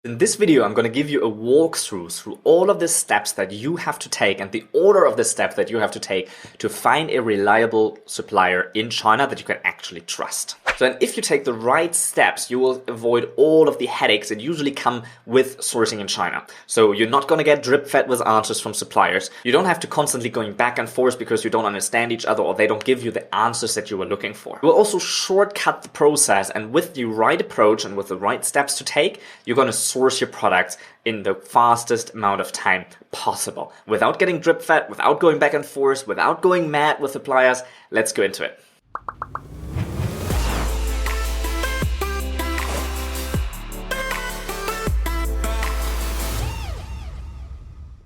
In this video, I'm going to give you a walkthrough through all of the steps that you have to take and the order of the steps that you have to take to find a reliable supplier in China that you can actually trust. So, and if you take the right steps, you will avoid all of the headaches that usually come with sourcing in China. So you're not going to get drip-fed with answers from suppliers. You don't have to constantly going back and forth because you don't understand each other or they don't give you the answers that you were looking for. You will also shortcut the process, and with the right approach and with the right steps to take, you're going to source your products in the fastest amount of time possible without getting drip fed, without going back and forth, without going mad with suppliers. Let's go into it.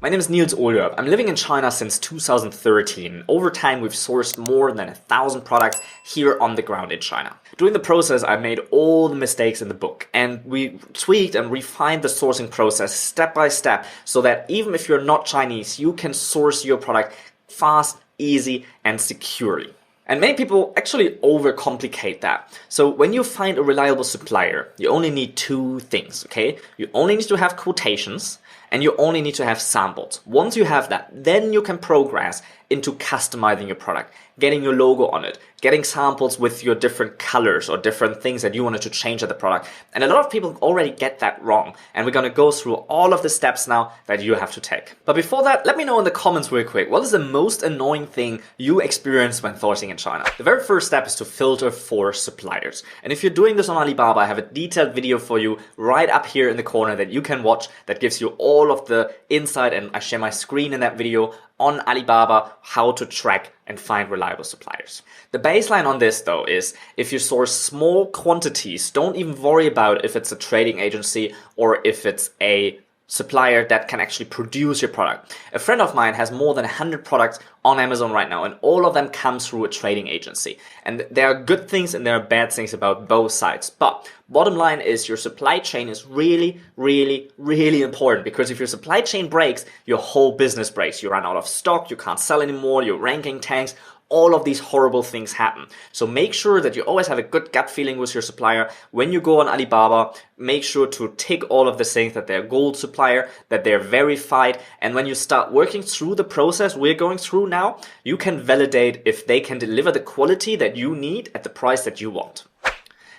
My name is Niels Olderb. I'm living in China since 2013. Over time, we've sourced more than 1,000 products here on the ground in China. During the process, I made all the mistakes in the book, and we tweaked and refined the sourcing process step by step so that even if you're not Chinese, you can source your product fast, easy, and securely. And many people actually overcomplicate that. So when you find a reliable supplier, you only need two things, okay? You only need to have quotations and you only need to have samples. Once you have that, then you can progress into customizing your product, getting your logo on it, getting samples with your different colors or different things that you wanted to change at the product. And a lot of people already get that wrong. And we're going to go through all of the steps now that you have to take. But before that, let me know in the comments real quick, what is the most annoying thing you experience when sourcing in China? The very first step is to filter for suppliers. And if you're doing this on Alibaba, I have a detailed video for you right up here in the corner that you can watch that gives you all of the insight, and I share my screen in that video on Alibaba, how to track and find reliable suppliers. The baseline on this though is if you source small quantities, don't even worry about if it's a trading agency or if it's a supplier that can actually produce your product. A friend of mine has more than 100 products on Amazon right now, and all of them come through a trading agency. And there are good things and there are bad things about both sides. But bottom line is your supply chain is really, really, really important, because if your supply chain breaks, your whole business breaks. You run out of stock, you can't sell anymore, your ranking tanks. All of these horrible things happen. So make sure that you always have a good gut feeling with your supplier. When you go on Alibaba, make sure to tick all of the things that they're gold supplier, that they're verified. And when you start working through the process we're going through now, you can validate if they can deliver the quality that you need at the price that you want.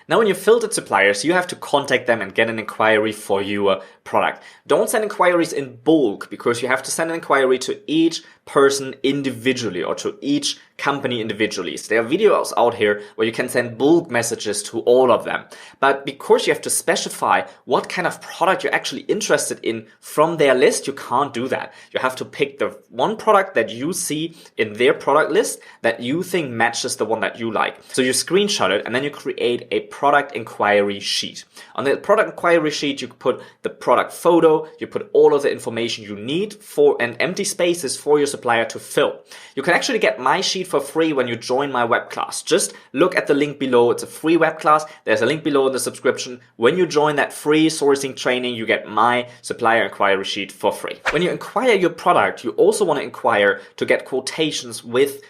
Now, when you filtered suppliers, you have to contact them and get an inquiry for your product. Don't send inquiries in bulk, because you have to send an inquiry to each person individually or to each company individually. So there are videos out here where you can send bulk messages to all of them. But because you have to specify what kind of product you're actually interested in from their list, you can't do that. You have to pick the one product that you see in their product list that you think matches the one that you like. So you screenshot it and then you create a product inquiry sheet. On the product inquiry sheet, you put the product photo, you put all of the information you need for and empty spaces for your supplier to fill. You can actually get my sheet for free when you join my web class. Just look at the link below. It's a free web class. There's a link below in the subscription. When you join that free sourcing training, you get my supplier inquiry sheet for free. When you inquire your product, you also want to inquire to get quotations with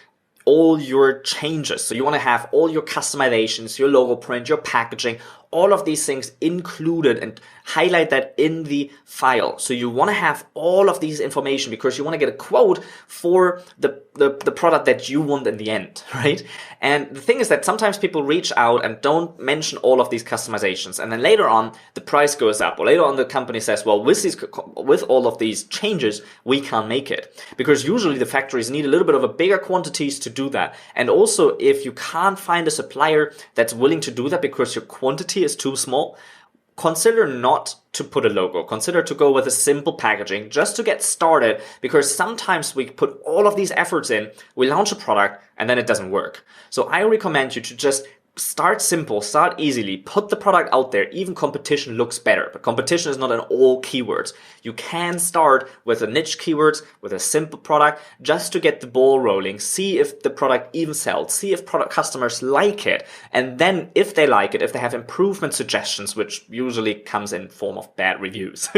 all your changes. So you want to have all your customizations, your logo print, your packaging, all of these things included, and highlight that in the file. So you want to have all of these information because you want to get a quote for the product that you want in the end, right? And the thing is that sometimes people reach out and don't mention all of these customizations, and then later on the price goes up, or later on the company says, well, with all of these changes we can't make it, because usually the factories need a little bit of a bigger quantities to do that. And also, if you can't find a supplier that's willing to do that because your quantity is too small, consider not to put a logo. Consider to go with a simple packaging just to get started, because sometimes we put all of these efforts in, we launch a product, and then it doesn't work. So I recommend you to just start simple, start easily, put the product out there. Even competition looks better, but competition is not in all keywords. You can start with a niche keywords, with a simple product, just to get the ball rolling, see if the product even sells, see if product customers like it. And then if they like it, if they have improvement suggestions, which usually comes in form of bad reviews,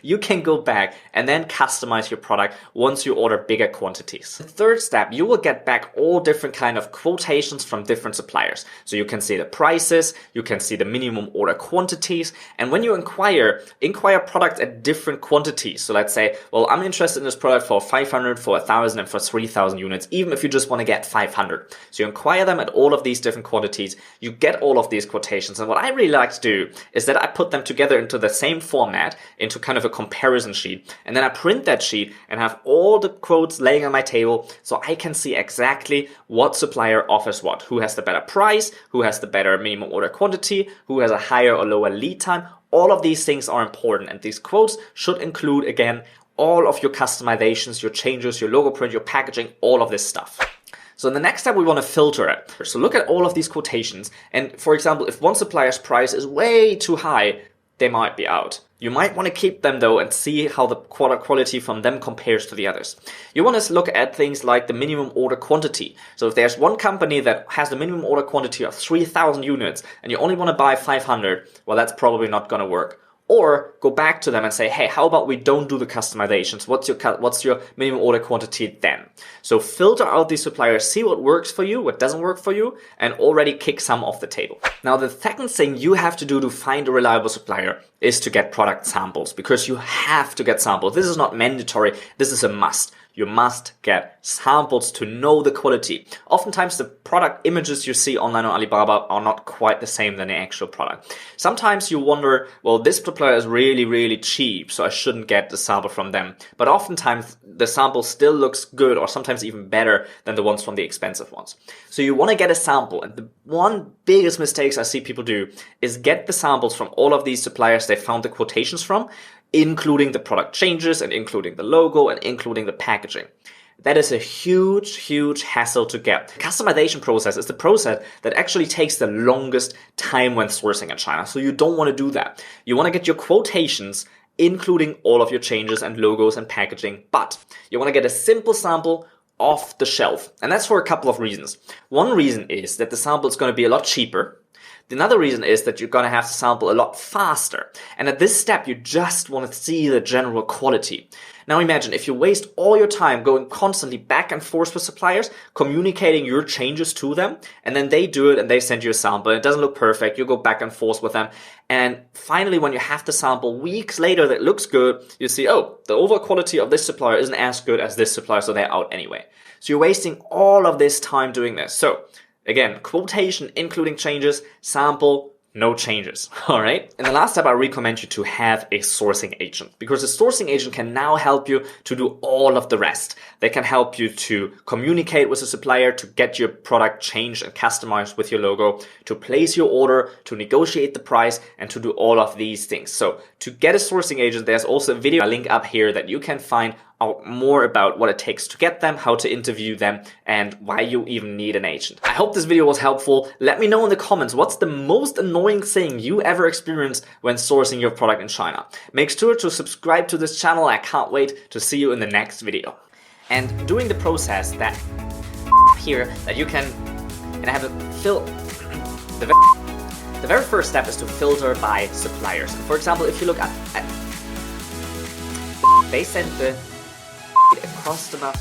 you can go back and then customize your product once you order bigger quantities. The third step, you will get back all different kind of quotations from different suppliers. So you you can see the prices, you can see the minimum order quantities, and when you inquire products at different quantities. So let's say, well, I'm interested in this product for 500, for 1,000, and for 3,000 units, even if you just want to get 500. So you inquire them at all of these different quantities, you get all of these quotations, and what I really like to do is that I put them together into the same format, into kind of a comparison sheet, and then I print that sheet and have all the quotes laying on my table so I can see exactly what supplier offers what, who has the better price, who has the better minimum order quantity, who has a higher or lower lead time. All of these things are important, and these quotes should include, again, all of your customizations, your changes, your logo print, your packaging, all of this stuff. So in the next step, we want to filter it. So look at all of these quotations, and for example, if one supplier's price is way too high, they might be out. You might want to keep them though and see how the quality from them compares to the others. You want to look at things like the minimum order quantity. So if there's one company that has the minimum order quantity of 3,000 units and you only want to buy 500, well, that's probably not going to work. Or go back to them and say, hey, how about we don't do the customizations? What's your minimum order quantity then? So filter out these suppliers, see what works for you, what doesn't work for you, and already kick some off the table. Now, the second thing you have to do to find a reliable supplier is to get product samples, because you have to get samples. This is not mandatory. This is a must. You must get samples to know the quality. Oftentimes the product images you see online on Alibaba are not quite the same than the actual product. Sometimes you wonder, well, this supplier is really, really cheap, so I shouldn't get the sample from them. But oftentimes the sample still looks good, or sometimes even better than the ones from the expensive ones. So you want to get a sample, and the one biggest mistakes I see people do is get the samples from all of these suppliers they found the quotations from, including the product changes and including the logo and including the packaging. That is a huge, huge hassle to get. The customization process is the process that actually takes the longest time when sourcing in China. So you don't want to do that. You want to get your quotations, including all of your changes and logos and packaging, but you want to get a simple sample off the shelf. And that's for a couple of reasons. One reason is that the sample is going to be a lot cheaper. Another reason is that you're going to have to sample a lot faster. And at this step, you just want to see the general quality. Now imagine if you waste all your time going constantly back and forth with suppliers, communicating your changes to them, and then they do it and they send you a sample. It doesn't look perfect. You go back and forth with them. And finally, when you have the sample weeks later that looks good, you see, oh, the overall quality of this supplier isn't as good as this supplier, so they're out anyway. So you're wasting all of this time doing this. So again, quotation including changes, sample, no changes. All right. In the last step, I recommend you to have a sourcing agent, because a sourcing agent can now help you to do all of the rest. They can help you to communicate with the supplier, to get your product changed and customized with your logo, to place your order, to negotiate the price, and to do all of these things. So to get a sourcing agent, there's also a video link up here that you can find out more about what it takes to get them, how to interview them, and why you even need an agent. I hope this video was helpful. Let me know in the comments, what's the most annoying thing you ever experienced when sourcing your product in China? Make sure to subscribe to this channel. I can't wait to see you in the next video. And doing the process that here that you can, and I have a the very first step is to filter by suppliers. For example, if you look at they sent the customer